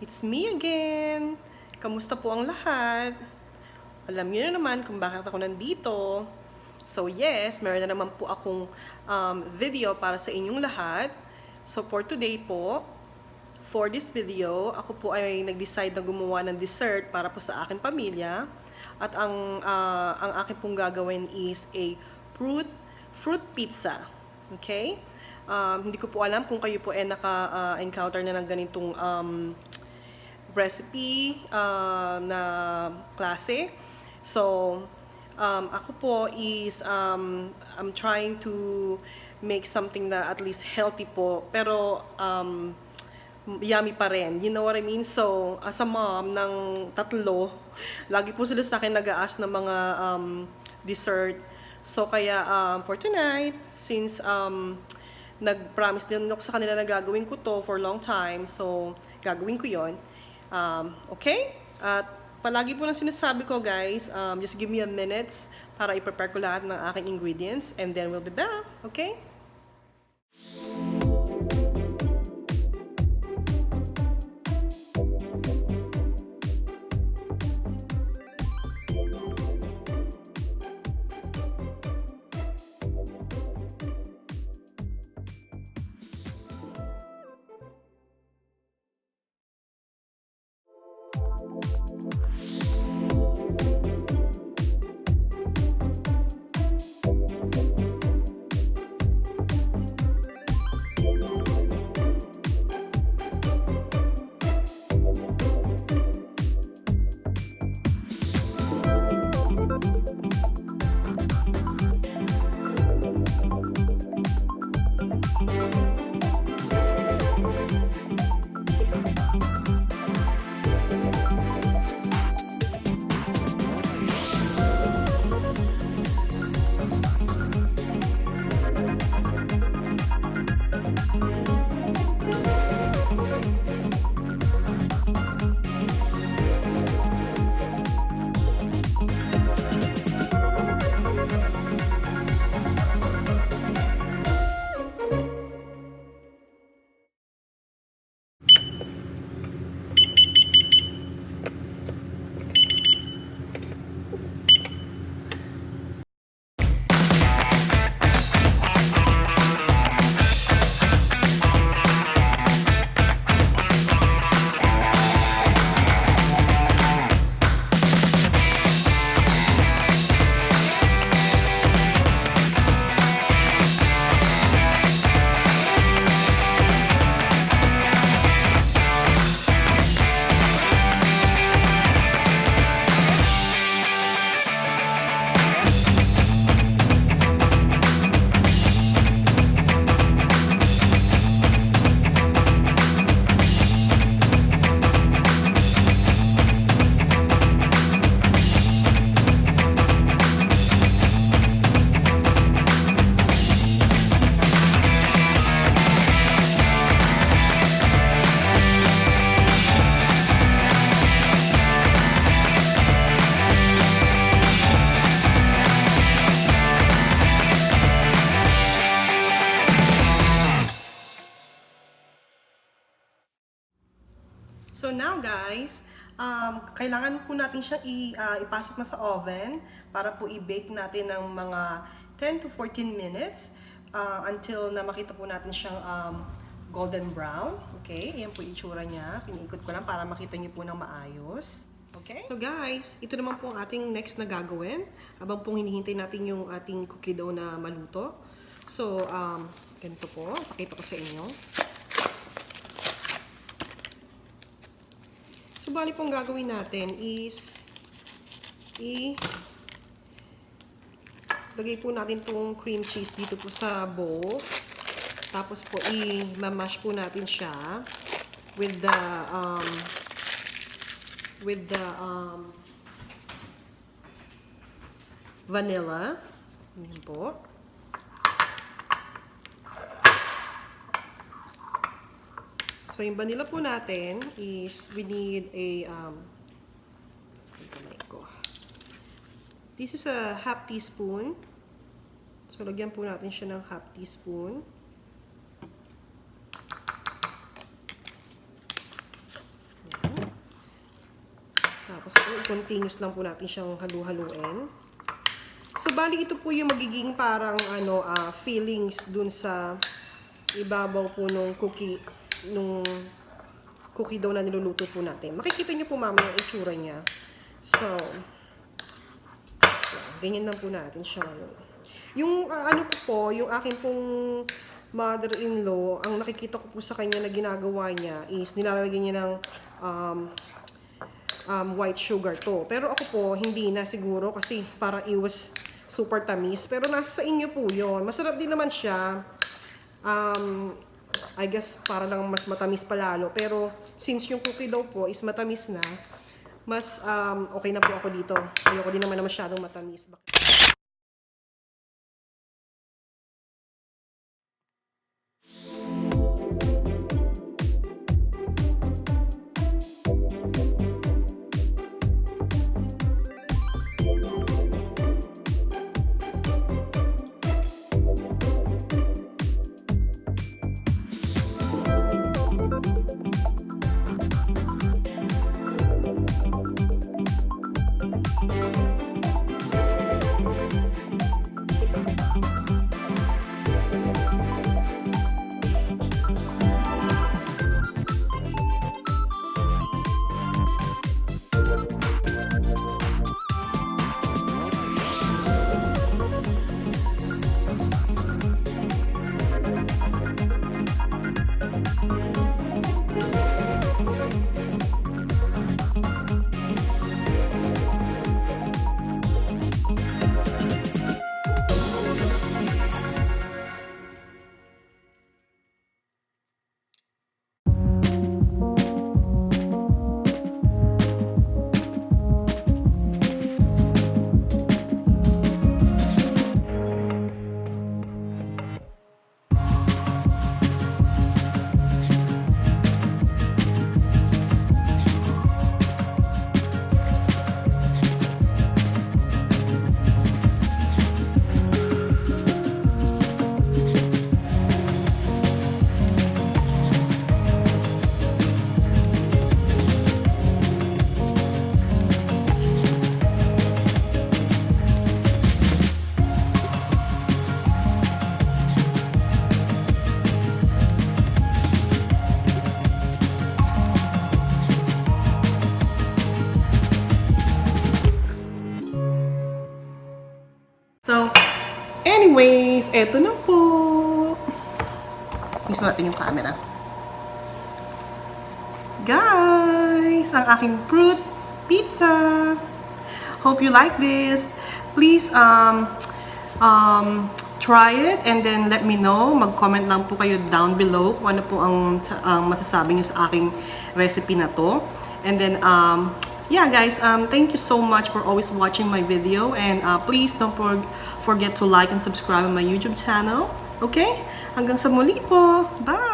It's me again! Kamusta po ang lahat? Alam niyo na naman kung bakit ako nandito. So yes, meron na naman po akong video para sa inyong lahat. So for today po, for this video, ako po ay nag-decide na gumawa ng dessert para po sa aking pamilya. At ang akin pong gagawin is a fruit pizza. Okay? Hindi ko po alam kung kayo po ay naka-encounter na ng ganitong recipe na klase. So, ako po is I'm trying to make something na at least healthy po, pero yummy pa rin. You know what I mean? So, as a mom ng tatlo, lagi po sila sa akin nag-a-ask ng mga dessert. So, kaya for tonight, since nag-promise din ako sa kanila na gagawin ko to for long time, so gagawin ko yon. Okay? At palagi po lang sinasabi ko, guys, just give me a minute para i-prepare ko lahat ng aking ingredients and then we'll be back. Okay? So now guys, kailangan po natin siyang ipasok na sa oven para po i-bake natin ng mga 10 to 14 minutes until na makita po natin siyang golden brown. Okay, yan po yung itsura niya. Piniikot ko lang para makita niyo po ng maayos. Okay? So guys, ito naman po ang ating next na gagawin habang pong hinihintay natin yung ating cookie dough na maluto. So, ganito po. Pakita ko sa inyo. So, bali pong gagawin natin is lagay po natin itong cream cheese dito po sa bowl. Tapos po, i-mash po natin siya with the vanilla. Yan po. So, yung vanilla po natin is, we need a, this is a half teaspoon. So, lagyan po natin siya ng half teaspoon. Yan. continuous lang po natin siyang halu-haluin. So, bali ito po yung magiging parang fillings dun sa ibabaw po nung cookie dough na niluluto po natin. Makikita niyo po mamaya yung itsura niya. So, ganyan lang po natin siya. Yung yung akin pong mother-in-law, ang nakikita ko po sa kanya na ginagawa niya is nilalagay niya ng white sugar to. Pero ako po, hindi na siguro kasi para iwas super tamis. Pero nasa sa inyo po yon. Masarap din naman siya. I guess para lang mas matamis palalo. Pero since yung cookie dough po is matamis na, mas okay na po ako dito. Ayoko din naman na masyadong matamis. So, anyways, eto na po. Use natin yung camera. Guys, ang aking fruit pizza. Hope you like this. Please try it and then let me know. Mag-comment lang po kayo down below kung ano po ang masasabi niyo sa aking recipe na to. And then yeah guys, thank you so much for always watching my video, and please don't forget to like and subscribe on my YouTube channel. Okay? Hanggang sa muli po. Bye!